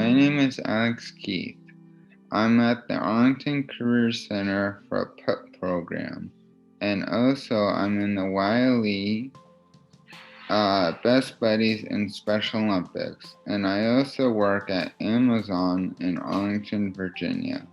My name is Alex Keith. I'm at the Arlington Career Center for a PEP program, and also I'm in the YLE Best Buddies in Special Olympics, and I also work at Amazon in Arlington, Virginia.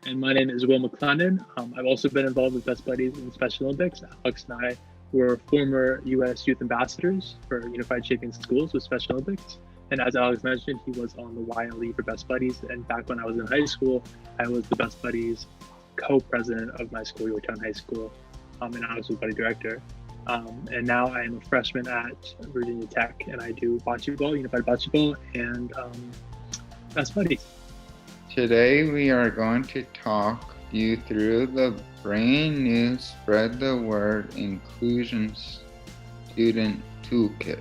And my name is Will McClendon. I've also been involved with Best Buddies in Special Olympics. Alex and I were former U.S. Youth Ambassadors for Unified Shaping Schools with Special Olympics. And as Alex mentioned, he was on the YLE for Best Buddies. And back when I was in high school, I was the Best Buddies co-president of my school, Yorktown High School, and I was the buddy director. And now I am a freshman at Virginia Tech, and I do bocce ball, unified bocce ball, and Best Buddies. Today we are going to talk you through the brand new Spread the Word Inclusion Student Toolkit.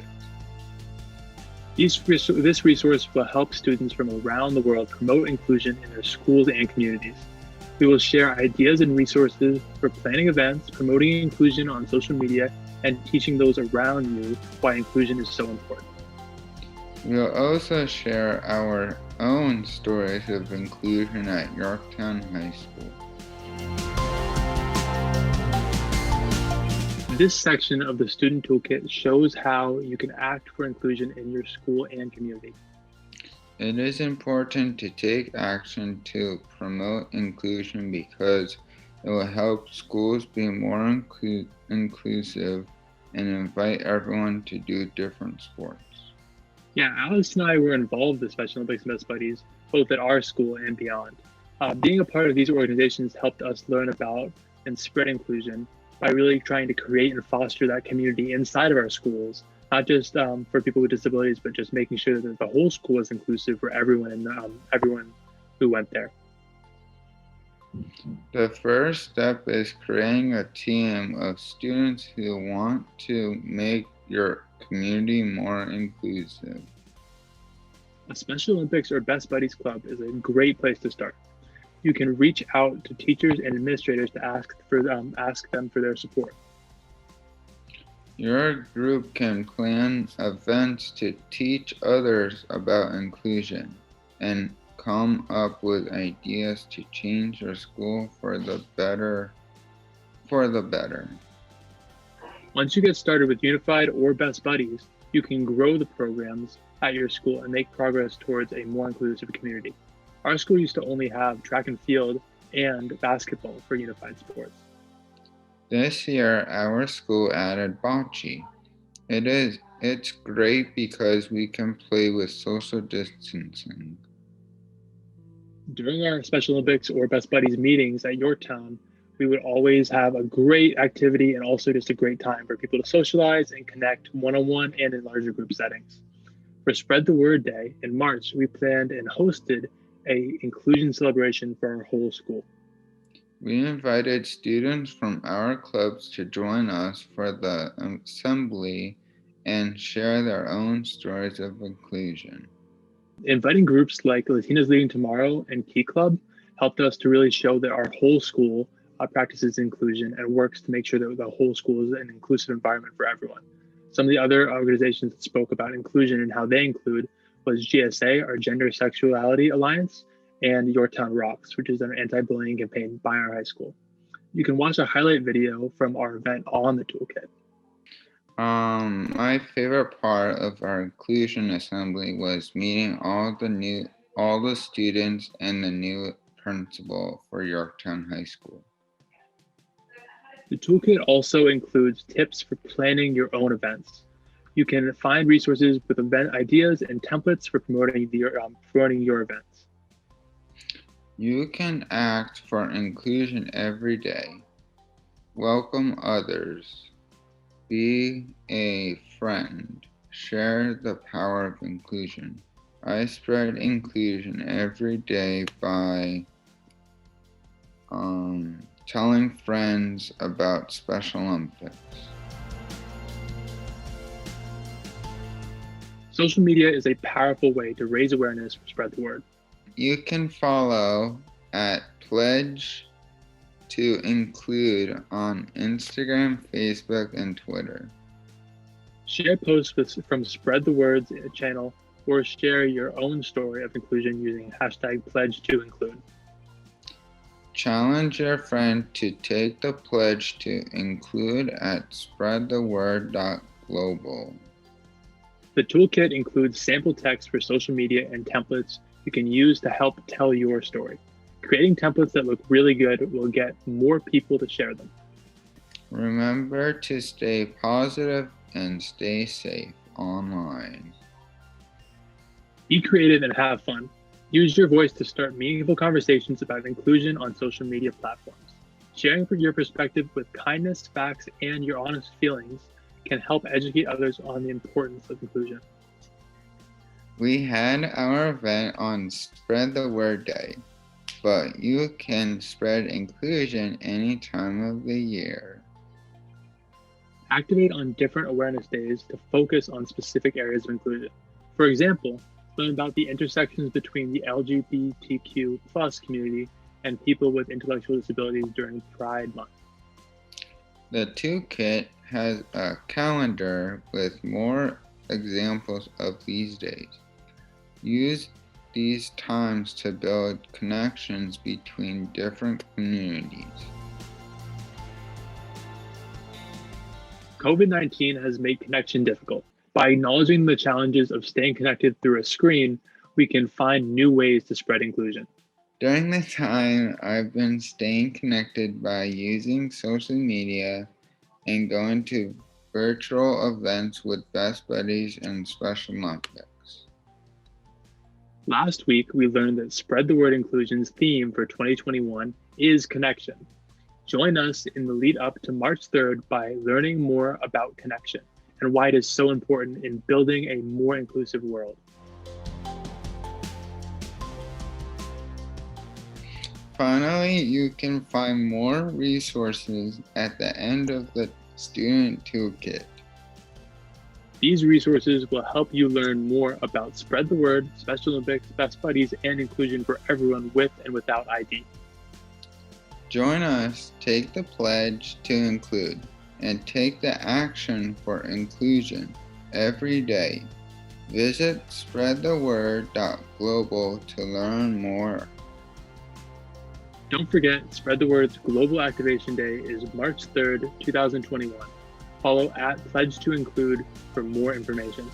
This resource will help students from around the world promote inclusion in their schools and communities. We will share ideas and resources for planning events, promoting inclusion on social media, and teaching those around you why inclusion is so important. We'll also share our own stories of inclusion at Yorktown High School. This section of the Student Toolkit shows how you can act for inclusion in your school and community. It is important to take action to promote inclusion because it will help schools be more inclusive and invite everyone to do different sports. Yeah, Alex and I were involved with Special Olympics and Best Buddies, both at our school and beyond. Being a part of these organizations helped us learn about and spread inclusion by really trying to create and foster that community inside of our schools, not just for people with disabilities, but just making sure that the whole school is inclusive for everyone and everyone who went there. The first step is creating a team of students who want to make your community more inclusive. A Special Olympics or Best Buddies Club is a great place to start. You can reach out to teachers and administrators to ask them for their support. Your group can plan events to teach others about inclusion and come up with ideas to change your school for the better. Once you get started with Unified or Best Buddies, you can grow the programs at your school and make progress towards a more inclusive community. Our school used to only have track and field and basketball for unified sports. This year, our school added bocce. It's great because we can play with social distancing. During our Special Olympics or Best Buddies meetings at Yorktown, we would always have a great activity and also just a great time for people to socialize and connect one-on-one and in larger group settings. For Spread the Word Day in March, we planned and hosted an inclusion celebration for our whole school. We invited students from our clubs to join us for the assembly and share their own stories of inclusion. Inviting groups like Latinas Leading Tomorrow and Key Club helped us to really show that our whole school practices inclusion and works to make sure that the whole school is an inclusive environment for everyone. Some of the other organizations that spoke about inclusion and how they include was GSA, our Gender Sexuality Alliance, and Yorktown Rocks, which is an anti-bullying campaign by our high school. You can watch a highlight video from our event on the toolkit. My favorite part of our inclusion assembly was meeting all the students and the new principal for Yorktown High School. The toolkit also includes tips for planning your own events. You can find resources with event ideas and templates for promoting your events. You can act for inclusion every day. Welcome others. Be a friend. Share the power of inclusion. I spread inclusion every day by telling friends about Special Olympics. Social media is a powerful way to raise awareness or spread the word. You can follow at Pledge to Include on Instagram, Facebook, and Twitter. Share posts from Spread the Words channel or share your own story of inclusion using hashtag #PledgeToInclude. Challenge your friend to take the pledge to include at spreadtheword.global. The toolkit includes sample text for social media and templates you can use to help tell your story. Creating templates that look really good will get more people to share them. Remember to stay positive and stay safe online. Be creative and have fun. Use your voice to start meaningful conversations about inclusion on social media platforms. Sharing your perspective with kindness, facts, and your honest feelings can help educate others on the importance of inclusion. We had our event on Spread the Word Day, but you can spread inclusion any time of the year. Activate on different awareness days to focus on specific areas of inclusion. For example, learn about the intersections between the LGBTQ plus community and people with intellectual disabilities during Pride Month. The Toolkit has a calendar with more examples of these days. Use these times to build connections between different communities. COVID-19 has made connection difficult. By acknowledging the challenges of staying connected through a screen, we can find new ways to spread inclusion. During this time, I've been staying connected by using social media and going to virtual events with best buddies and Special Olympics. Last week, we learned that Spread the Word Inclusion's theme for 2021 is connection. Join us in the lead up to March 3rd by learning more about connection and why it is so important in building a more inclusive world. Finally, you can find more resources at the end of the Student Toolkit. These resources will help you learn more about Spread the Word, Special Olympics, Best Buddies, and inclusion for everyone with and without ID. Join us, take the pledge to include, and take the action for inclusion every day. Visit spreadtheword.global to learn more. Don't forget, Spread the Word's Global Activation Day is March 3rd, 2021. Follow @PledgeToInclude for more information.